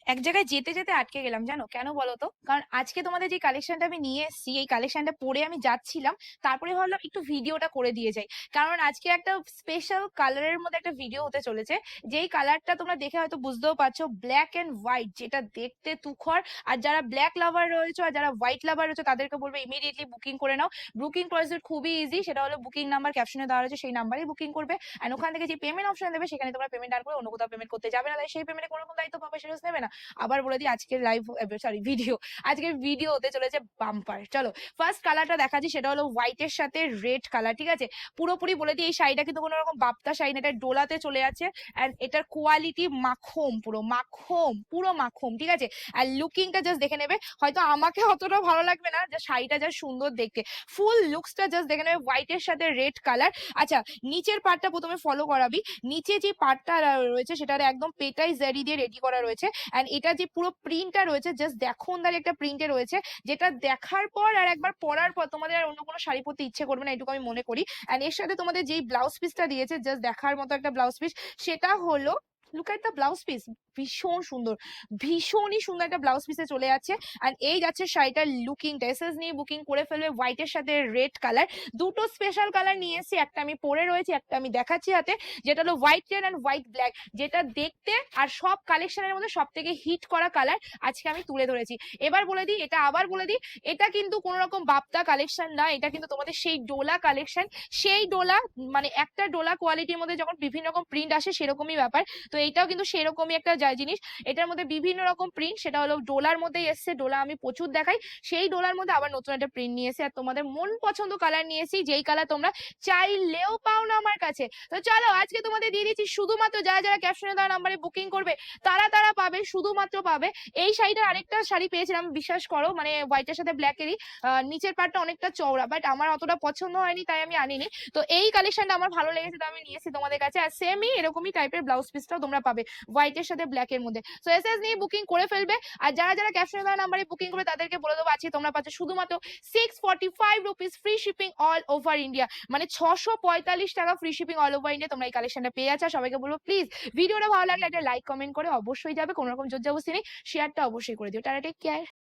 এক জায়গায় যেতে যেতে আটকে গেলাম, জানো কেন বলো তো? কারণ আজকে তোমাদের যে কালেকশনটা আমি নিয়ে এসেছি, এই কালেকশনটা পরে আমি যাচ্ছিলাম, তারপরে ভাবলাম একটু ভিডিওটা করে দিয়ে যাই। কারণ আজকে একটা স্পেশাল কালারের মধ্যে একটা ভিডিও হতে চলেছে, যেই কালারটা তোমরা দেখে হয়তো বুঝতেও পারছো, ব্ল্যাক এন্ড হোয়াইট, যেটা দেখতে তুখর। আর যারা ব্ল্যাক লাভার রয়েছে আর যারা হোয়াইট লাভার রয়েছে তাদেরকে বলবো ইমিডিয়েটলি বুকিং করে নাও। বুকিং প্রসিডিউর খুবই ইজি, সেটা হলো বুকিং নাম্বার ক্যাপশনে দেওয়া রয়েছে, সেই নাম্বারেই বুকিং করবে। এন্ড ওখান থেকে যে পেমেন্ট অপশন দেবে সেখানে তোমরা পেমেন্ট আর করে অন্য কোথাও পেমেন্ট করতে যাবে না, তাই সেই পেমেন্টে কোনো রকম দায়িত্ব পাবে সেটা নেবে না। আবার বলে দিই, আজকের লাইভ, সরি ভিডিও, আজকের ভিডিও হতে চলেছে বাম্পার। চলো ফার্স্ট কালারটা দেখাচ্ছি, সেটা হলো হোয়াইটের সাথে রেড কালার, ঠিক আছে? পুরোপুরি বলে দিই, এই শাড়িটা কিন্তু কোনো রকম বাপ্তা শাড়ি না, এটা ডোলাতে চলে যাচ্ছে। এন্ড এটার কোয়ালিটি মাখম, পুরো মাখম, পুরো মাখম, ঠিক আছে? আর লুকিংটা জাস্ট দেখে নেবে, হয়তো আমাকে অতটা ভালো লাগবে না, যে শাড়িটা যা সুন্দর দেখতে, ফুল লুকসটা জাস্ট দেখে নেবে, হোয়াইটের সাথে রেড কালার। আচ্ছা, নিচের পার্টটা প্রথমে ফলো করাবি। নিচে যে পার্টটা রয়েছে সেটা একদম পেটাই জারি দিয়ে রেডি করা রয়েছে। এন্ড এটা যে পুরো প্রিন্টটা রয়েছে, জাস্ট দেখুন, দাঁড়িয়ে একটা প্রিন্টে রয়েছে, যেটা দেখার পর আর একবার পরার পর তোমাদের আর অন্য কোনো শাড়ি পরতে ইচ্ছে করবে না, এটুকু আমি মনে করি। এন্ড এর সাথে তোমাদের যেই ব্লাউজ পিসটা দিয়েছে, জাস্ট দেখার মতো একটা ব্লাউজ পিস, সেটা হলো, look at the blouse piece, ভীষণ সুন্দর, ভীষণই সুন্দর একটা ব্লাউজ পিসে চলে যাচ্ছে। এন্ড এই যাচ্ছে শাড়িটার লুকিংটা, এসএস নিয়ে বুকিং করে ফেলবে। হোয়াইটের সাথে রেড কালার, দুটো স্পেশাল কালার নিয়ে এসেছি, একটা আমি পরে রয়েছি, একটা আমি দেখাচ্ছি হাতে, যেটা হলো white red and white black, যেটা দেখতে আর সব কালেকশনের মধ্যে সব থেকে হিট করা কালার আজকে আমি তুলে ধরেছি। এবার বলে দিই, এটা আবার বলে দিই, এটা কিন্তু কোনো রকম বাপ্তা কালেকশন না, এটা কিন্তু তোমাদের সেই ডোলা কালেকশন। সেই ডোলা, মানে একটা ডোলা কোয়ালিটির মধ্যে যখন বিভিন্ন রকম প্রিন্ট আসে সেরকমই ব্যাপার। তো এইটাও কিন্তু সেরকমই একটা জিনিস, এটার মধ্যে বিভিন্ন রকম প্রিন্ট, সেটা হলো ডোলার মধ্যেই এসছে, ডোলা আমি প্রচুর দেখাই, সেই ডোলার মধ্যে আবার নতুন একটা প্রিন্ট নিয়ে এসে আর তোমাদের মন পছন্দ কালার নিয়েছি, যেই কালার তোমরা চাইলেও পাও না আমার কাছে। তো চলো আজকে তোমাদের দিয়ে দিচ্ছি, শুধুমাত্র যারা যারা ক্যাপশনে দেওয়া নাম্বারে বুকিং করবে তারা তারা পাবে, শুধুমাত্র পাবে। এই শাড়িটার আরেকটা শাড়ি পেয়েছিলাম, বিশ্বাস করো, মানে হোয়াইটের সাথে ব্ল্যাকেরই, নিচের পার্টটা অনেকটা চওড়া, বাট আমার অতটা পছন্দ হয়নি তাই আমি আনিনি। তো এই কালেকশনটা আমার ভালো লেগেছে তো আমি নিয়েছি তোমাদের কাছে। আর সেমই এরকমই টাইপের ব্লাউজ পিসটাও তোমরা পাবে হোয়াইটের সাথে ব্ল্যাকের মধ্যে। সো এসএস নিয়ে বুকিং করে ফেলবে। আর যারা যারা ক্যাপশনে দেওয়া নাম্বারে বুকিং করবে তাদেরকে বলে দেবো, আজকে তোমরা পাচ্ছ শুধুমাত্র 645 rupees free shipping all over India, মানে 645 টাকা free shipping all over India তোমরা এই কালেকশনটা পেয়ে যাচ্ছ। সবাইকে বলবো প্লিজ ভিডিওটা ভালো লাগলে একটা লাইক কমেন্ট করে অবশ্যই যাবে, কোনো রকম জোর জবরদস্তি নেই, শেয়ারটা অবশ্যই করে দিও। Tata, take care.